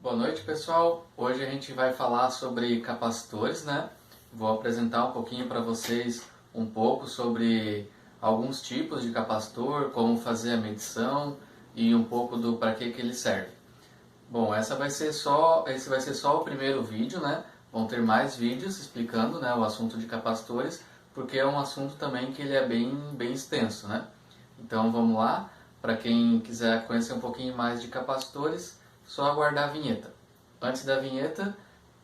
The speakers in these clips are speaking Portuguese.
Boa noite, pessoal. Hoje a gente vai falar sobre capacitores, né? Vou apresentar um pouquinho para vocês um pouco sobre alguns tipos de capacitor, como fazer a medição e um pouco do para que ele serve. Bom, esse vai ser só o primeiro vídeo, né? Vão ter mais vídeos explicando, né, o assunto de capacitores, porque é um assunto também que ele é bem extenso, né? Então vamos lá. Para quem quiser conhecer um pouquinho mais de capacitores, só aguardar a vinheta. Antes da vinheta,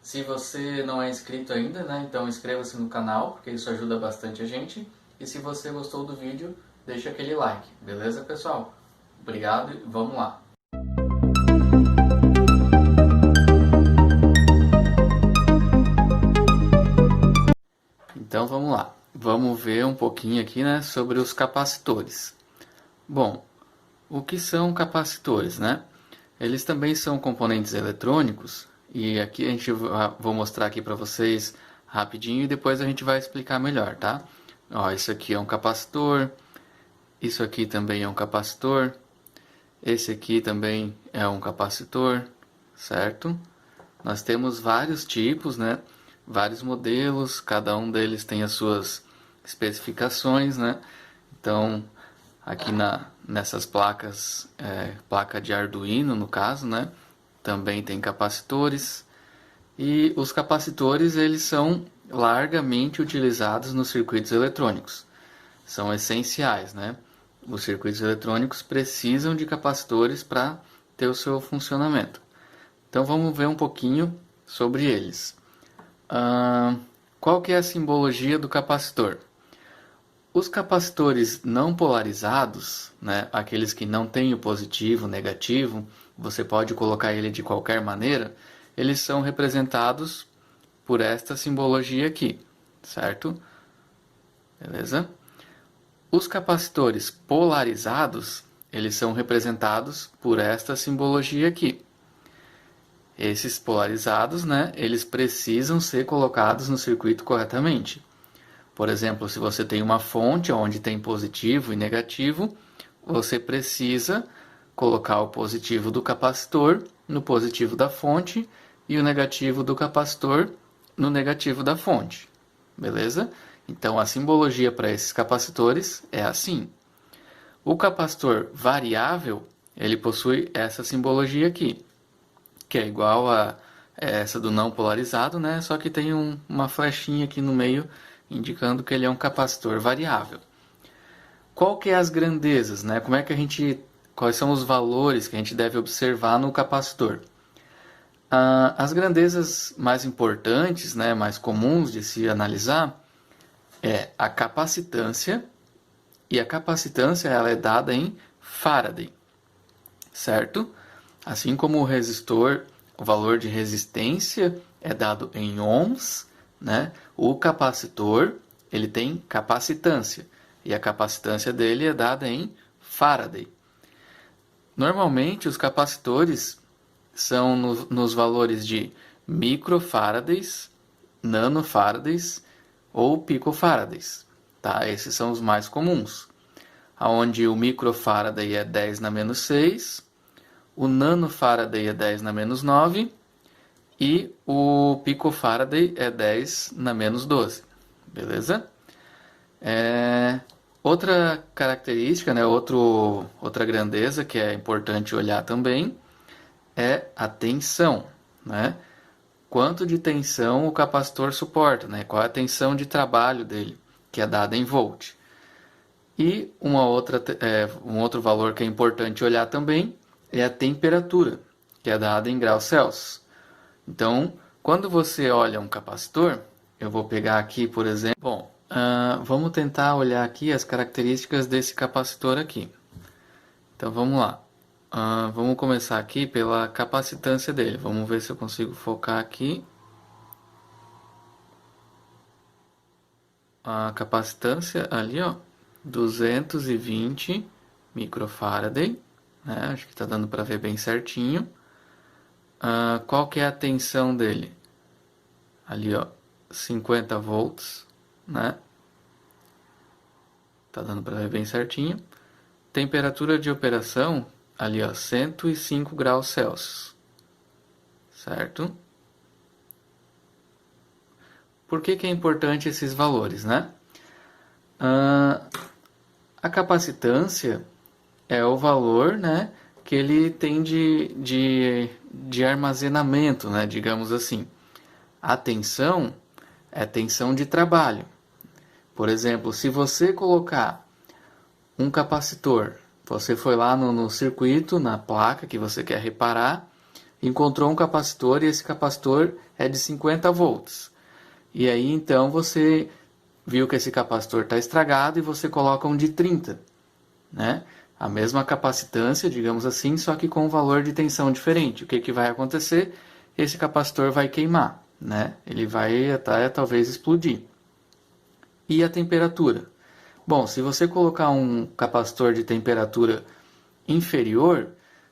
se você não é inscrito ainda, né, então inscreva-se no canal, porque isso ajuda bastante a gente. E se você gostou do vídeo, deixa aquele like, beleza, pessoal? Obrigado e vamos lá! Então vamos lá, vamos ver um pouquinho aqui, né, sobre os capacitores. Bom, o que são capacitores, né? Eles também são componentes eletrônicos e aqui a gente vou mostrar aqui para vocês rapidinho e depois a gente vai explicar melhor, tá? Ó, isso aqui é um capacitor, isso aqui também é um capacitor, esse aqui também é um capacitor, certo? Nós temos vários tipos, né? Vários modelos, cada um deles tem as suas especificações, né? Então, aqui nessas placas, placa de Arduino no caso, né? Também tem capacitores. E os capacitores, eles são largamente utilizados nos circuitos eletrônicos. São essenciais, né? Os circuitos eletrônicos precisam de capacitores para ter o seu funcionamento. Então vamos ver um pouquinho sobre eles. Qual que é a simbologia do capacitor? Os capacitores não polarizados, né, aqueles que não têm o positivo, negativo, você pode colocar ele de qualquer maneira, eles são representados por esta simbologia aqui, certo? Beleza? Os capacitores polarizados, eles são representados por esta simbologia aqui. Esses polarizados, né, eles precisam ser colocados no circuito corretamente. Por exemplo, se você tem uma fonte onde tem positivo e negativo, você precisa colocar o positivo do capacitor no positivo da fonte e o negativo do capacitor no negativo da fonte. Beleza? Então a simbologia para esses capacitores é assim. O capacitor variável, ele possui essa simbologia aqui, que é igual a essa do não polarizado, né? Só que tem uma flechinha aqui no meio indicando que ele é um capacitor variável. Qual que é as grandezas, né? Quais são os valores que a gente deve observar no capacitor? As grandezas mais importantes, né, mais comuns de se analisar é a capacitância, e a capacitância ela é dada em Faraday, certo? Assim como o resistor, o valor de resistência é dado em ohms, né? O capacitor ele tem capacitância e a capacitância dele é dada em Faraday. Normalmente os capacitores são nos valores de microfarads, nanofarads ou picofarads, tá? Esses são os mais comuns, onde o microfaraday é 10 na menos 6, o nanofaraday é 10 na menos 9 e o picofaraday é 10 na menos 12, beleza? Outra característica, né, outra grandeza que é importante olhar também é a tensão, né? Quanto de tensão o capacitor suporta, né? Qual é a tensão de trabalho dele, que é dada em volt. E um outro valor que é importante olhar também é a temperatura, que é dada em graus Celsius. Então, quando você olha um capacitor, eu vou pegar aqui, por exemplo... Bom, vamos tentar olhar aqui as características desse capacitor aqui. Então, vamos lá. Vamos começar aqui pela capacitância dele. Vamos ver se eu consigo focar aqui. A capacitância ali, ó, 220 microfaraday, né? Acho que está dando para ver bem certinho. Qual que é a tensão dele? Ali, ó, 50 volts, né? Tá dando para ver bem certinho. Temperatura de operação, ali, ó, 105 graus Celsius. certo? Por que que é importante esses valores, né? A capacitância é o valor, né, que ele tem de armazenamento, né, digamos assim. A tensão é tensão de trabalho. Por exemplo, se você colocar um capacitor, você foi lá no circuito, na placa que você quer reparar, encontrou um capacitor e esse capacitor é de 50 volts. E aí então você viu que esse capacitor está estragado e você coloca um de 30, né? A mesma capacitância, digamos assim, só que com um valor de tensão diferente. O que vai acontecer? Esse capacitor vai queimar, né? Ele vai até talvez explodir. E a temperatura? Bom, se você colocar um capacitor de temperatura inferior,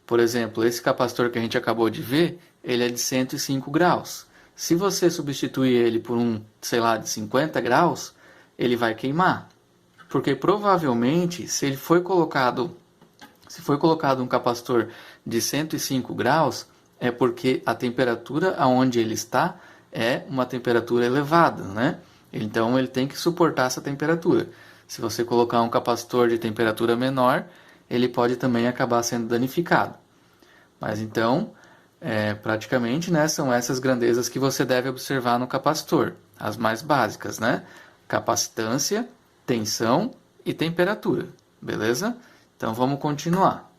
por exemplo, esse capacitor que a gente acabou de ver, ele é de 105 graus. Se você substituir ele por um, sei lá, de 50 graus, ele vai queimar. Porque provavelmente, se foi colocado um capacitor de 105 graus, é porque a temperatura aonde ele está é uma temperatura elevada, né? Então ele tem que suportar essa temperatura. Se você colocar um capacitor de temperatura menor, ele pode também acabar sendo danificado. Mas então, praticamente, né, são essas grandezas que você deve observar no capacitor, as mais básicas, né? Capacitância, tensão e temperatura, beleza? Então vamos continuar.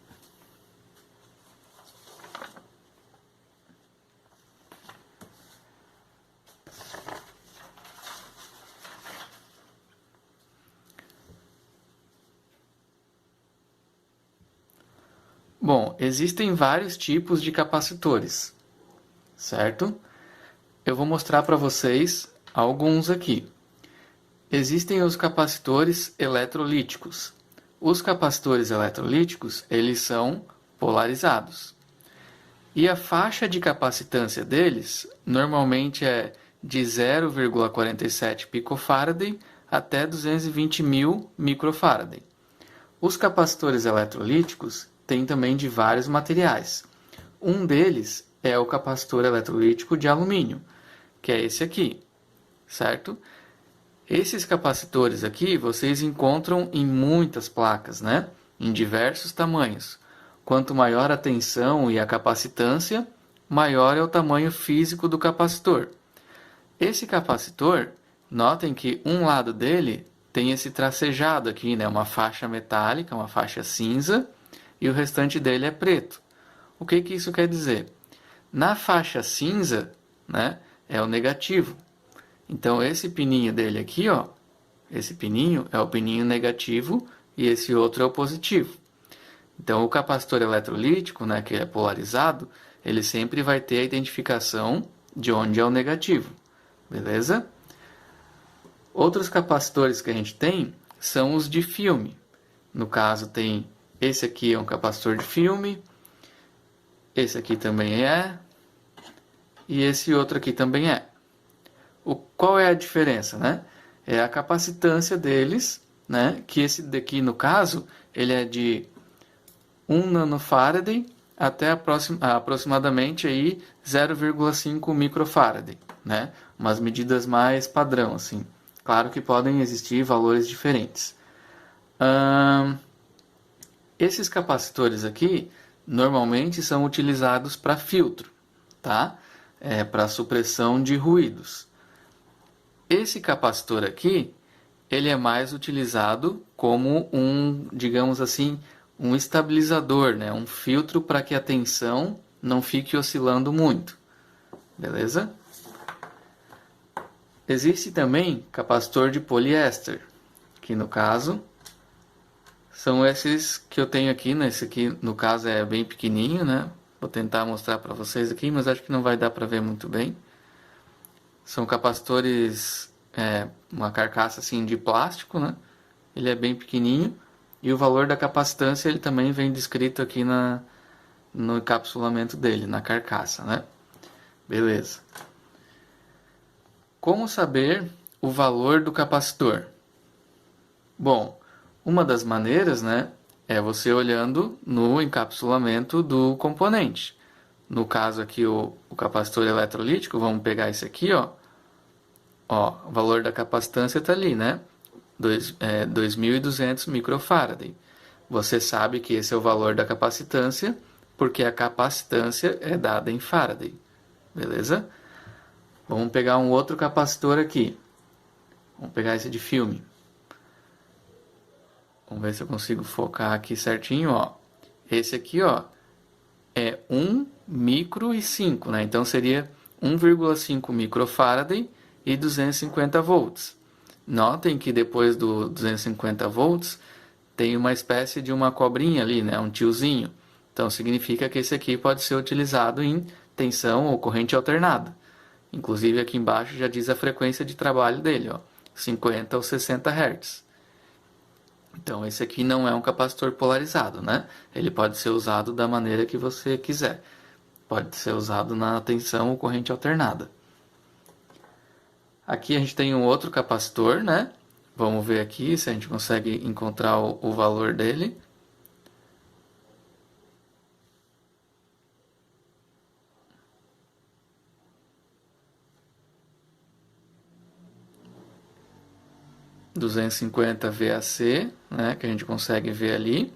Bom, existem vários tipos de capacitores, certo? Eu vou mostrar para vocês alguns aqui. Existem os capacitores eletrolíticos. Os capacitores eletrolíticos, eles são polarizados. E a faixa de capacitância deles normalmente é de 0,47 picofarad até 220 mil microfarad. Os capacitores eletrolíticos têm também de vários materiais. Um deles é o capacitor eletrolítico de alumínio, que é esse aqui, certo? Esses capacitores aqui vocês encontram em muitas placas, né? Em diversos tamanhos. Quanto maior a tensão e a capacitância, maior é o tamanho físico do capacitor. Esse capacitor, notem que um lado dele tem esse tracejado aqui, né? Uma faixa metálica, uma faixa cinza, e o restante dele é preto. O que que isso quer dizer? Na faixa cinza, né, é o negativo. Então esse pininho dele aqui, ó, esse pininho é o pininho negativo e esse outro é o positivo. Então o capacitor eletrolítico, né, que é polarizado, ele sempre vai ter a identificação de onde é o negativo, beleza? Outros capacitores que a gente tem são os de filme. No caso tem esse aqui é um capacitor de filme, esse aqui também é, e esse outro aqui também é. Qual é a diferença, né? É a capacitância deles, né? Que esse daqui, no caso, ele é de 1 nanofarad até aproximadamente aí 0,5 microfarad, né? Umas medidas mais padrão, assim. Claro que podem existir valores diferentes. Esses capacitores aqui, normalmente são utilizados para filtro, tá? Para supressão de ruídos. Esse capacitor aqui, ele é mais utilizado como um, digamos assim, um estabilizador, né? Um filtro para que a tensão não fique oscilando muito, beleza? Existe também capacitor de poliéster, que no caso são esses que eu tenho aqui, né? Esse aqui no caso é bem pequenininho, né? Vou tentar mostrar para vocês aqui, mas acho que não vai dar para ver muito bem. São capacitores, uma carcaça assim de plástico, né? Ele é bem pequenininho e o valor da capacitância ele também vem descrito aqui no encapsulamento dele, na carcaça, né? Beleza. Como saber o valor do capacitor? Bom, uma das maneiras, né, é você olhando no encapsulamento do componente. No caso aqui, o o capacitor eletrolítico, vamos pegar esse aqui, ó. Ó, o valor da capacitância está ali, né? 2.200 microfarad. Você sabe que esse é o valor da capacitância, porque a capacitância é dada em farad. Beleza? Vamos pegar um outro capacitor aqui. Vamos pegar esse de filme. Vamos ver se eu consigo focar aqui certinho, ó. Esse aqui, ó, é 1 micro e 5, né? Então seria 1,5 microfarad e 250 volts. Notem que depois do 250 volts tem uma espécie de uma cobrinha ali, né? Um tiozinho. Então significa que esse aqui pode ser utilizado em tensão ou corrente alternada. Inclusive aqui embaixo já diz a frequência de trabalho dele, ó, 50 ou 60 Hz. Então esse aqui não é um capacitor polarizado, né? Ele pode ser usado da maneira que você quiser. Pode ser usado na tensão ou corrente alternada. Aqui a gente tem um outro capacitor, né? Vamos ver aqui se a gente consegue encontrar o valor dele. ...250 VAC, né, que a gente consegue ver ali,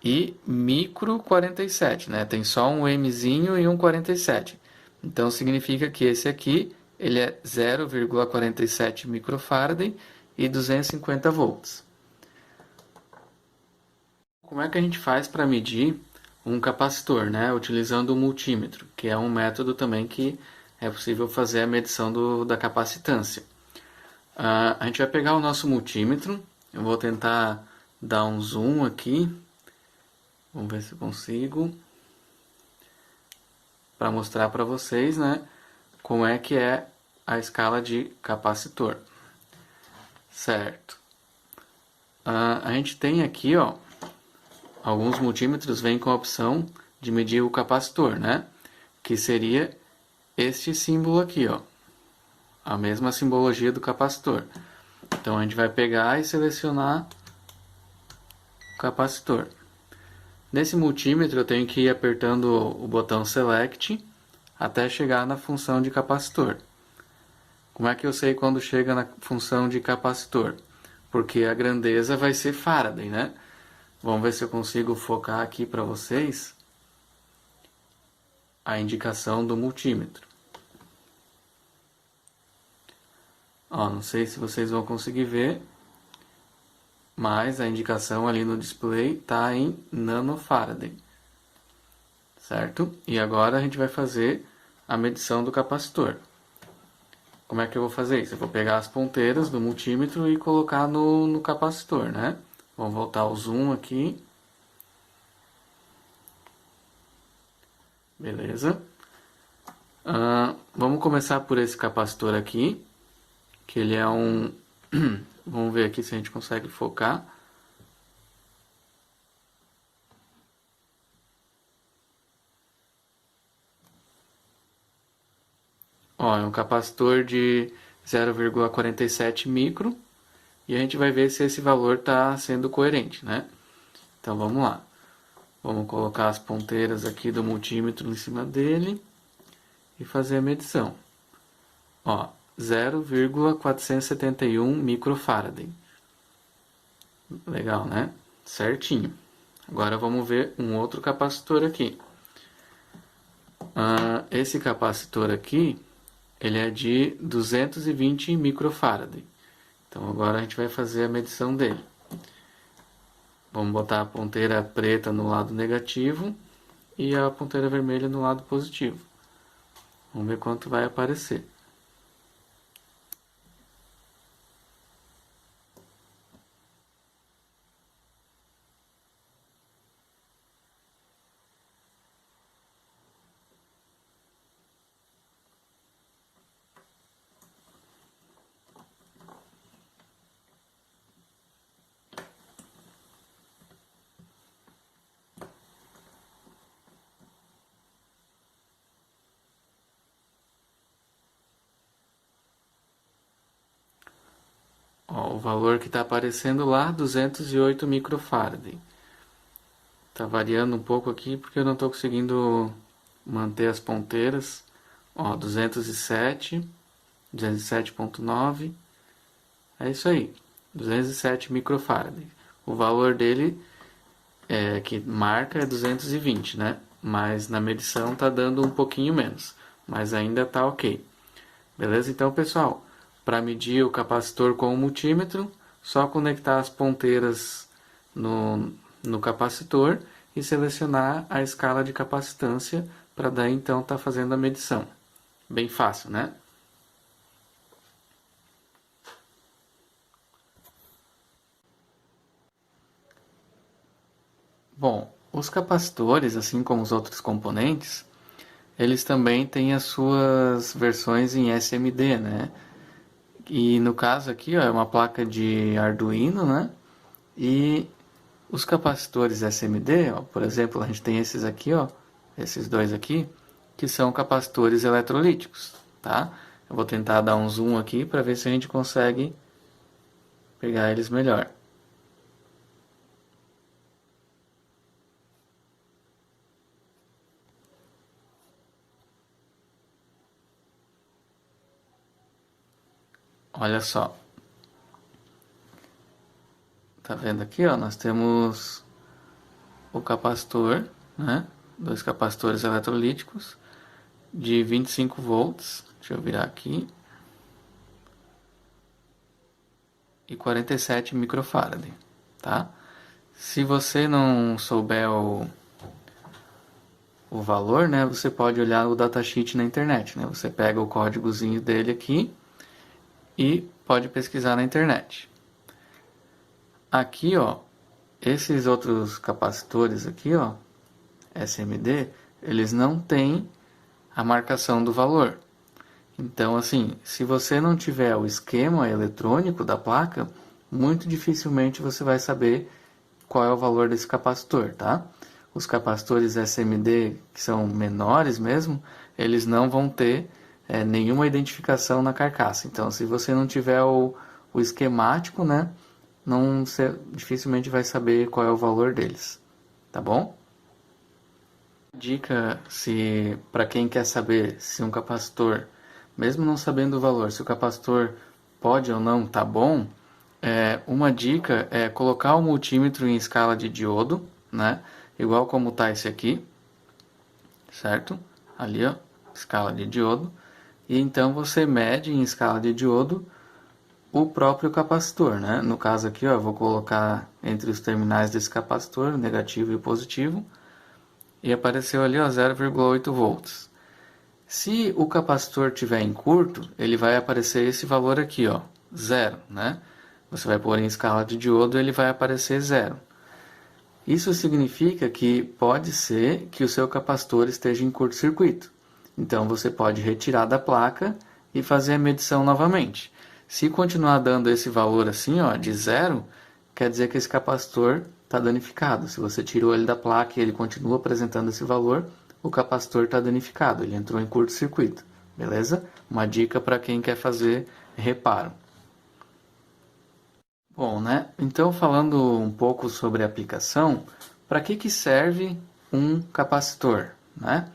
e micro 47, né, tem só um Mzinho e um 47. Então significa que esse aqui ele é 0,47 microfarad e 250 volts. Como é que a gente faz para medir um capacitor, né, utilizando o multímetro, que é um método também que é possível fazer a medição da capacitância. A gente vai pegar o nosso multímetro, eu vou tentar dar um zoom aqui, vamos ver se eu consigo, para mostrar para vocês, né, como é que é a escala de capacitor. Certo. A gente tem aqui, ó, alguns multímetros vêm com a opção de medir o capacitor, né, que seria este símbolo aqui, ó. A mesma simbologia do capacitor. Então a gente vai pegar e selecionar o capacitor. Nesse multímetro eu tenho que ir apertando o botão Select até chegar na função de capacitor. Como é que eu sei quando chega na função de capacitor? Porque a grandeza vai ser farad, né? Vamos ver se eu consigo focar aqui para vocês a indicação do multímetro. Ó, não sei se vocês vão conseguir ver, mas a indicação ali no display está em nanofarad, certo? E agora a gente vai fazer a medição do capacitor. Como é que eu vou fazer isso? Eu vou pegar as ponteiras do multímetro e colocar no capacitor, né? Vamos voltar o zoom aqui. Beleza. Vamos começar por esse capacitor aqui, que ele é um... Vamos ver aqui se a gente consegue focar. Ó, é um capacitor de 0,47 micro. E a gente vai ver se esse valor está sendo coerente, né? Então vamos lá. Vamos colocar as ponteiras aqui do multímetro em cima dele e fazer a medição. Ó, 0,471 microfarad. Legal, né? Certinho. Agora vamos ver um outro capacitor aqui. Esse capacitor aqui, ele é de 220 microfarad. Então agora a gente vai fazer a medição dele. Vamos botar a ponteira preta no lado negativo e a ponteira vermelha no lado positivo. Vamos ver quanto vai aparecer. Ó, o valor que está aparecendo lá, 208 microfarad. Está variando um pouco aqui porque eu não estou conseguindo manter as ponteiras, ó, 207, 207.9, é isso aí, 207 microfarad. O valor dele que marca é 220, né? Mas na medição tá dando um pouquinho menos, mas ainda tá ok. Beleza? Então, pessoal, para medir o capacitor com o multímetro, só conectar as ponteiras no capacitor e selecionar a escala de capacitância para daí então estar fazendo a medição. Bem fácil, né? Bom, os capacitores, assim como os outros componentes, eles também têm as suas versões em SMD, né? E no caso aqui, ó, é uma placa de Arduino, né? E os capacitores SMD, ó, por exemplo, a gente tem esses aqui, ó, esses dois aqui, que são capacitores eletrolíticos, tá? Eu vou tentar dar um zoom aqui para ver se a gente consegue pegar eles melhor. Olha só. Tá vendo aqui, ó? Nós temos o capacitor, né? Dois capacitores eletrolíticos de 25 volts. Deixa eu virar aqui. E 47 microfarad, tá? Se você não souber o valor, né? Você pode olhar o datasheet na internet, né? Você pega o códigozinho dele aqui e pode pesquisar na internet. Aqui, ó, esses outros capacitores aqui, ó, SMD, eles não têm a marcação do valor. Então, assim, se você não tiver o esquema eletrônico da placa, muito dificilmente você vai saber qual é o valor desse capacitor, tá? Os capacitores SMD, que são menores mesmo, eles não vão ter nenhuma identificação na carcaça. Então, se você não tiver o esquemático, né, você dificilmente vai saber qual é o valor deles, tá bom? Dica se para quem quer saber se um capacitor, mesmo não sabendo o valor, se o capacitor pode ou não tá bom, uma dica é colocar o multímetro em escala de diodo, né? Igual como tá esse aqui, certo? Ali, ó, escala de diodo. E então você mede em escala de diodo o próprio capacitor, né? No caso aqui, ó, eu vou colocar entre os terminais desse capacitor, negativo e positivo, e apareceu ali, ó, 0,8 volts. Se o capacitor estiver em curto, ele vai aparecer esse valor aqui, ó, 0, né? Você vai pôr em escala de diodo e ele vai aparecer 0. Isso significa que pode ser que o seu capacitor esteja em curto-circuito. Então você pode retirar da placa e fazer a medição novamente. Se continuar dando esse valor assim, ó, de 0, quer dizer que esse capacitor está danificado. Se você tirou ele da placa e ele continua apresentando esse valor, o capacitor está danificado, ele entrou em curto-circuito. Beleza? Uma dica para quem quer fazer reparo. Bom, né? Então, falando um pouco sobre a aplicação, para que serve um capacitor, né?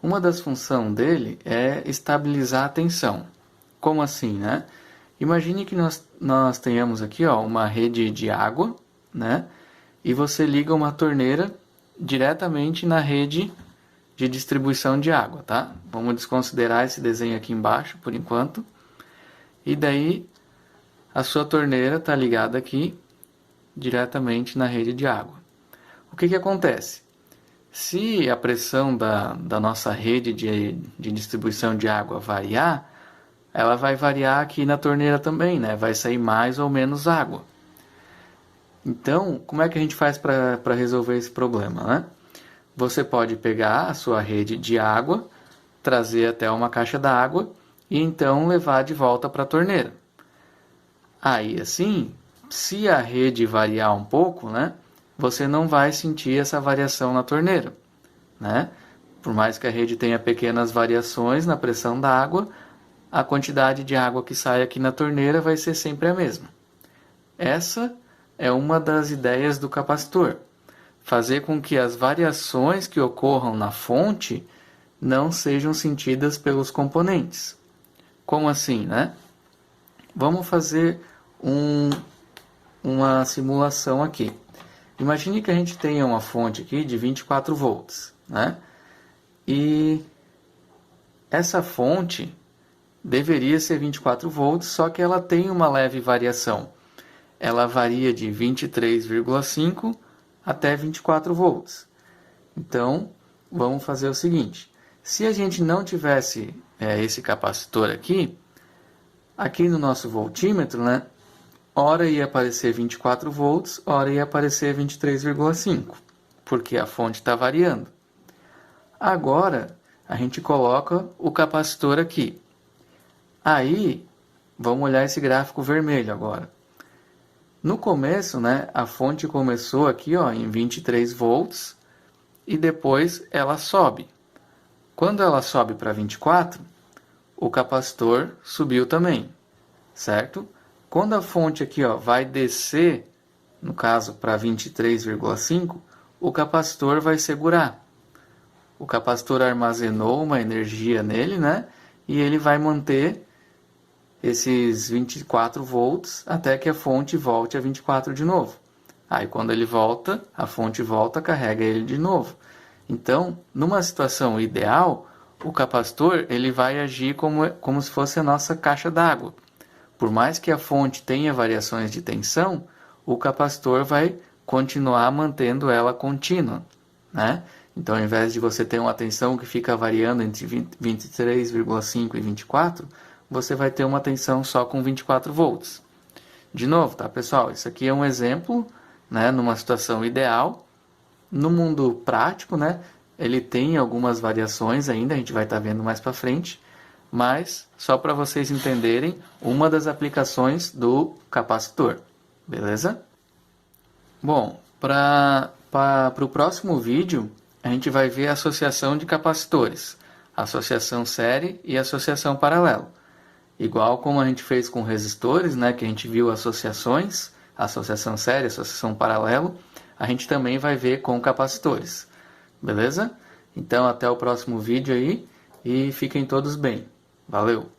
Uma das funções dele é estabilizar a tensão. Como assim, né? Imagine que nós tenhamos aqui, ó, uma rede de água, né? E você liga uma torneira diretamente na rede de distribuição de água, tá? Vamos desconsiderar esse desenho aqui embaixo por enquanto. E daí a sua torneira está ligada aqui diretamente na rede de água. O que acontece? Se a pressão da nossa rede de distribuição de água variar, ela vai variar aqui na torneira também, né? Vai sair mais ou menos água. Então, como é que a gente faz para resolver esse problema, né? Você pode pegar a sua rede de água, trazer até uma caixa d'água e então levar de volta para a torneira. Aí, assim, se a rede variar um pouco, né, você não vai sentir essa variação na torneira, né? Por mais que a rede tenha pequenas variações na pressão da água, a quantidade de água que sai aqui na torneira vai ser sempre a mesma. Essa é uma das ideias do capacitor. Fazer com que as variações que ocorram na fonte não sejam sentidas pelos componentes. Como assim, né? Vamos fazer uma simulação aqui. Imagine que a gente tenha uma fonte aqui de 24 volts, né? E essa fonte deveria ser 24 volts, só que ela tem uma leve variação. Ela varia de 23,5 até 24 volts. Então, vamos fazer o seguinte. Se a gente não tivesse esse capacitor aqui no nosso voltímetro, né? Ora ia aparecer 24 volts, ora ia aparecer 23,5, porque a fonte está variando. Agora, a gente coloca o capacitor aqui. Aí, vamos olhar esse gráfico vermelho agora. No começo, né, a fonte começou aqui em 23 volts e depois ela sobe. Quando ela sobe para 24, o capacitor subiu também, certo? Quando a fonte aqui vai descer, no caso para 23,5, o capacitor vai segurar. O capacitor armazenou uma energia nele, né? E ele vai manter esses 24 volts até que a fonte volte a 24 de novo. Aí quando ele volta, a fonte volta, carrega ele de novo. Então, numa situação ideal, o capacitor ele vai agir como se fosse a nossa caixa d'água. Por mais que a fonte tenha variações de tensão, o capacitor vai continuar mantendo ela contínua, né? Então, ao invés de você ter uma tensão que fica variando entre 23,5 e 24, você vai ter uma tensão só com 24 volts. De novo, tá, pessoal? Isso aqui é um exemplo, né, numa situação ideal. No mundo prático, né, ele tem algumas variações ainda, a gente vai estar vendo mais para frente, mas só para vocês entenderem uma das aplicações do capacitor, beleza? Bom, para o próximo vídeo, a gente vai ver a associação de capacitores, associação série e associação paralelo. Igual como a gente fez com resistores, né, que a gente viu associações, associação série, associação paralelo, a gente também vai ver com capacitores, beleza? Então até o próximo vídeo aí e fiquem todos bem. Valeu!